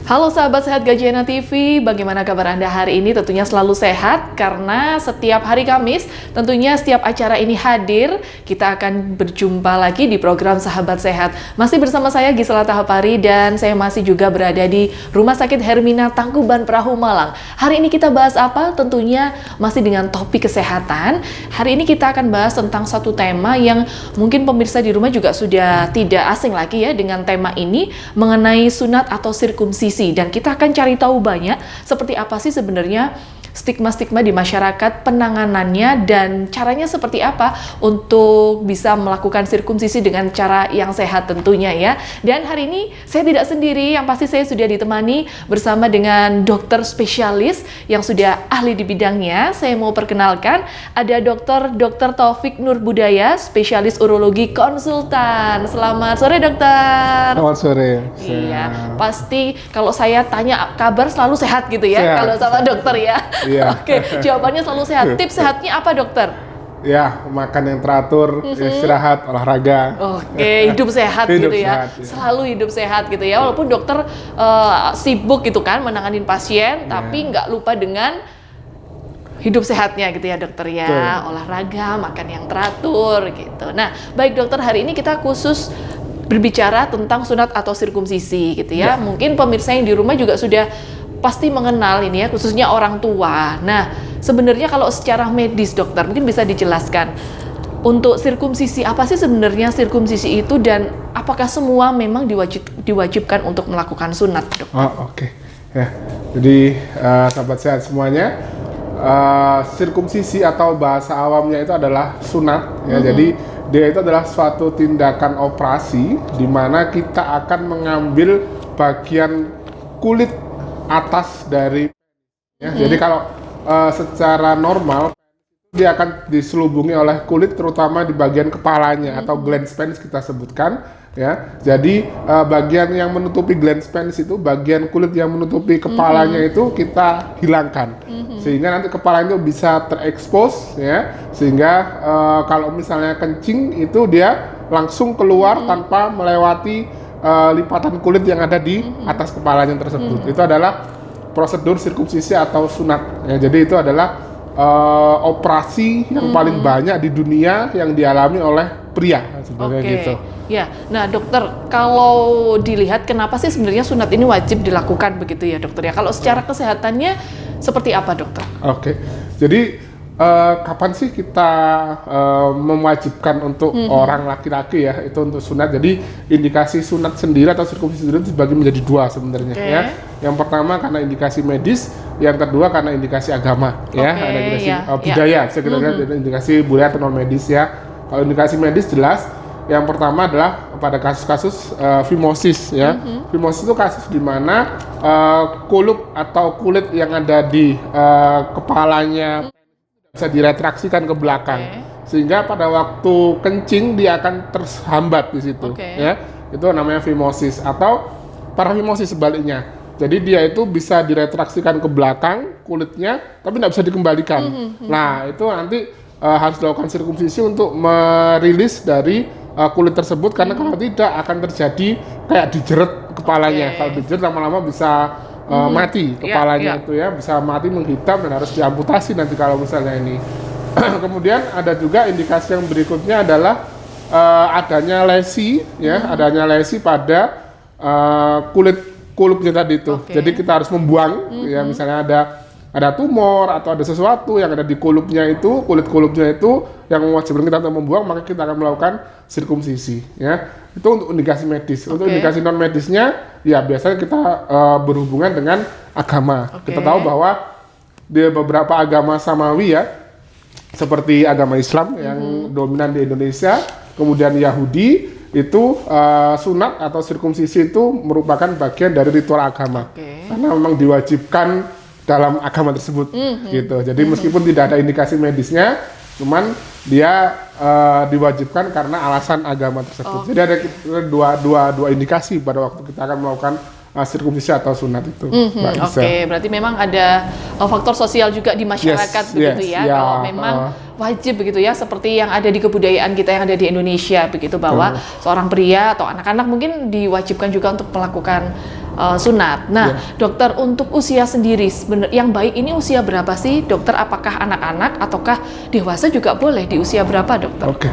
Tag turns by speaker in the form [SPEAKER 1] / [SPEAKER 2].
[SPEAKER 1] Halo sahabat sehat Gajena TV, bagaimana kabar Anda hari ini? Tentunya selalu sehat karena setiap hari Kamis tentunya setiap acara ini hadir. Kita akan berjumpa lagi di program Sahabat Sehat. Masih bersama saya Gisela Tahapari dan saya masih juga berada di Rumah Sakit Hermina Tangkuban Perahu Malang. Hari ini kita bahas apa? Tentunya masih dengan topik kesehatan. Hari ini kita akan bahas tentang satu tema yang mungkin pemirsa di rumah juga sudah tidak asing lagi ya dengan tema ini mengenai sunat atau sirkumsisi. Dan kita akan cari tahu banyak seperti apa sih sebenarnya stigma-stigma di masyarakat, penanganannya, dan caranya seperti apa untuk bisa melakukan sirkumsisi dengan cara yang sehat tentunya ya. Dan hari ini saya tidak sendiri, yang pasti saya sudah ditemani bersama dengan dokter spesialis yang sudah ahli di bidangnya. Saya mau perkenalkan, ada Dr. Taufik Nurbudaya, spesialis urologi konsultan. Selamat sore dokter.
[SPEAKER 2] Selamat sore.
[SPEAKER 1] Iya, pasti kalau saya tanya kabar selalu sehat gitu ya,
[SPEAKER 2] sehat,
[SPEAKER 1] kalau sama dokter ya.
[SPEAKER 2] Iya.
[SPEAKER 1] Oke, jawabannya selalu sehat. Tips sehatnya apa dokter?
[SPEAKER 2] Ya, makan yang teratur, istirahat, olahraga.
[SPEAKER 1] Oke, hidup sehat
[SPEAKER 2] Hidup
[SPEAKER 1] gitu ya.
[SPEAKER 2] sehat, ya.
[SPEAKER 1] Selalu hidup sehat gitu ya. Walaupun dokter sibuk gitu kan menanganin pasien, tapi nggak lupa dengan hidup sehatnya gitu ya dokter ya.
[SPEAKER 2] Betul.
[SPEAKER 1] Olahraga, makan yang teratur gitu. Nah, baik dokter, hari ini kita khusus berbicara tentang sunat atau sirkumsisi gitu ya. Mungkin pemirsa yang di rumah juga sudah pasti mengenal ini ya, khususnya orang tua. Nah, sebenarnya kalau secara medis dokter, mungkin bisa dijelaskan untuk sirkumsisi, apa sih sebenarnya sirkumsisi itu dan apakah semua memang diwajibkan untuk melakukan sunat, dok?
[SPEAKER 2] Oh, oke. Ya, jadi sahabat sehat semuanya, sirkumsisi atau bahasa awamnya itu adalah sunat. Ya, jadi dia itu adalah suatu tindakan operasi di mana kita akan mengambil bagian kulit atas dari ya. Jadi kalau secara normal dia akan diselubungi oleh kulit terutama di bagian kepalanya atau glans penis kita sebutkan ya. Jadi bagian yang menutupi glans penis itu bagian kulit yang menutupi kepalanya itu kita hilangkan sehingga nanti kepala itu bisa terekspos ya, sehingga kalau misalnya kencing itu dia langsung keluar tanpa melewati lipatan kulit yang ada di atas kepalanya tersebut. Itu adalah prosedur sirkumsisi atau sunat. Ya, jadi itu adalah operasi yang paling banyak di dunia yang dialami oleh pria sebenarnya gitu.
[SPEAKER 1] Ya, nah dokter, kalau dilihat kenapa sih sebenarnya sunat ini wajib dilakukan begitu ya dokter ya? Kalau secara kesehatannya seperti apa dokter?
[SPEAKER 2] Oke, jadi kapan sih kita mewajibkan untuk orang laki-laki ya itu untuk sunat? Jadi indikasi sunat sendiri atau sirkumsisi sendiri dibagi menjadi dua sebenarnya ya. Yang pertama karena indikasi medis, yang kedua karena indikasi agama ya. Ada indikasi budaya, bisa kita lihat indikasi budaya atau non medis ya. Kalau indikasi medis jelas, yang pertama adalah pada kasus-kasus fimosis ya. Fimosis itu kasus di mana kulup atau kulit yang ada di kepalanya bisa diretraksikan ke belakang sehingga pada waktu kencing dia akan terhambat di situ ya. Itu namanya fimosis atau parafimosis sebaliknya. Jadi dia itu bisa diretraksikan ke belakang kulitnya tapi tidak bisa dikembalikan. Nah, itu nanti harus dilakukan sirkumsisi untuk merilis dari kulit tersebut karena kalau tidak akan terjadi kayak dijeret kepalanya. Kalau dijeret lama-lama bisa mati kepalanya itu ya, bisa mati menghitam dan harus diamputasi nanti kalau misalnya ini. Kemudian ada juga indikasi yang berikutnya adalah adanya lesi ya, adanya lesi pada kulitnya tadi itu. Jadi kita harus membuang ya, misalnya ada tumor atau ada sesuatu yang ada di kulitnya itu yang mewajibkan kita untuk membuang, maka kita akan melakukan sirkumsisi ya. Itu untuk indikasi medis. Untuk indikasi non medisnya ya biasanya kita berhubungan dengan agama. Kita tahu bahwa di beberapa agama samawi ya, seperti agama Islam yang dominan di Indonesia, kemudian Yahudi itu sunat atau sirkumsisi itu merupakan bagian dari ritual agama. Karena memang diwajibkan dalam agama tersebut gitu. Jadi meskipun tidak ada indikasi medisnya, cuman dia diwajibkan karena alasan agama tersebut. Jadi ada dua indikasi pada waktu kita akan melakukan sirkumsisi atau sunat itu.
[SPEAKER 1] Berarti memang ada faktor sosial juga di masyarakat begitu ya. Kalau memang wajib begitu ya, seperti yang ada di kebudayaan kita yang ada di Indonesia begitu, bahwa seorang pria atau anak-anak mungkin diwajibkan juga untuk melakukan sunat. Nah, dokter, untuk usia sendiri yang baik ini usia berapa sih, dokter? Apakah anak-anak ataukah dewasa juga boleh di usia berapa, dokter?
[SPEAKER 2] Oke,